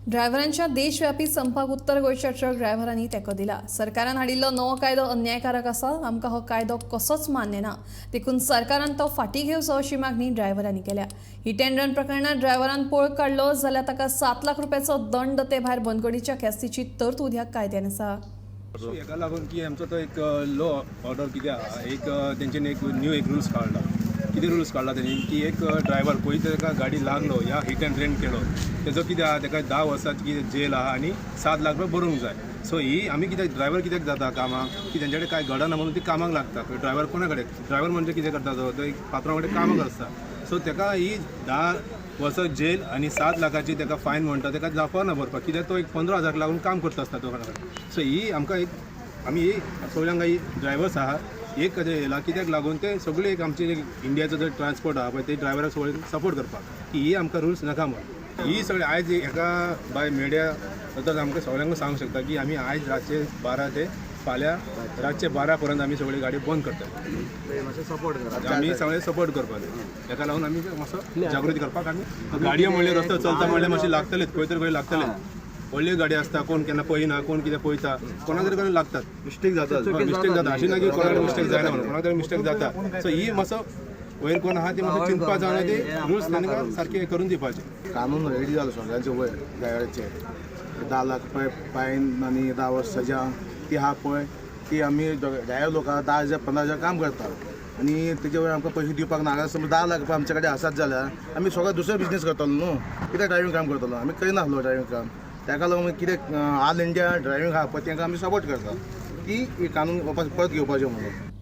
ड्रायव्हरांच्या देशव्यापी संपाक उत्तर गोंयच्या ट्रक ड्रायव्हरांनी तेंको दिला। सरकारान हाडिल्लो नवो कायदो अन्यायकारक आसा, आमकां हो कायदो कसोच मान्य ना, देखून सरकारान तो फाटीं घेवचो अशी मागणी ड्रायव्हरांनी केल्या। हिट अँड रन प्रकरणात ड्रायव्हरान पळ काडलो जाल्यार ताका 7 लाख रुपयाचो दंड ते भायर बंदखोडीच्या ख्यास्तीची तरतूद ह्या कायद्यान आसा। हेका लागून की आमचो तो एक लॉ ऑर्डर कितें आहा, एक तेंच्यांनी एक न्यू रूल्स काडला। कितें रूल्स काडला तेणी की एक ड्रायव्हर खंय ताका गाडी लागलो या हिट अँड रन केलो तेजो कितें आहा, ताका 10 वर्सांची जेल आहा आनी 7 लाख रुपया भरूंक जाय। सो ही आमी कित्याक ड्रायव्हर कित्याक जाता कामाक की तेंच्या कडेन कांय घडना म्हणून ती कामाक लागता। ड्रायव्हर कोणा कडेन ड्रायव्हर म्हणजे कितें करता तो एक पात्रांवा कडेन कामाक आसता। सो ताका ही 10 वर्सां जेल आनी 7 लाखाची ताका फायन म्हणटा ताका जावपाना भरपाक, कित्याक तो एक 15,000 लागून काम करता आसता तो कडेन। सो ही आमकां एक आमी सगळ्यांक ही ड्रायव्हर्स आहा एक कशें येयला कित्याक लागून ते सगळे एक आमचे इंडियाचो जो ट्रान्सपोर्ट आहा पळय ते ड्रायव्हराक सगळे सपोर्ट करपाक की ही आमकां रूल्स नाका म्हणून। ही सगळे आयज हेका बाय मिडिया तर आमकां सगळ्यांक सांगूंक शकता की आमी आयज रातचे 12 ते फाल्यां रातचे 12 पर्यंत आमी सगळी गाडी बंद करता। सपोर्ट करता आमी सगळे सपोर्ट करपाक ताका लागून आमी मातसो जागृती करपाक आमी गाडयो म्हणल्यार रस्तो चलता म्हणल्यार मातशें लागतलेच, खंय तर खंय लागतलेच। व्हडल्यो गाडी आसता, कोण केन्ना पळयना, कोण कितें पळयता, कोणा तरी कडेन लागतात, मिस्टेक जाता अशी ना की कोणा कडेन मिस्टेक जायना म्हणून, कोणा कडेन मिस्टेक जाता। सो ही मातसो वयर कोण आहा ते मातसो चिंतपाचो आनी ते रुल्स तांकां सारके करून दिवपाचे। कानून रेडी जालो सगळ्यांचे वयर ड्रायव्हराचे 10 लाख रुपये फायन आनी 10 वर्स सजा ती आहा पळय ती आमी ड्रायव्हर लोकां 10,000 15,000 काम करतात आनी तेजे वयर आमकां पयशे दिवपाक नाका। समज 10 लाख रुपया आमचे कडेन आसात जाल्यार आमी सगळो दुसरो बिझनेस करतलो न्हू, कित्याक ड्रायव्हिंग काम करतलो आमी करिनासलो ड्रायव्हिंग काम। ताका लागून कितें ऑल इंडिया ड्रायव्हिंग आहा पळय तांकां आमी सपोर्ट करता की कानून परत घेवपाचें म्हणून।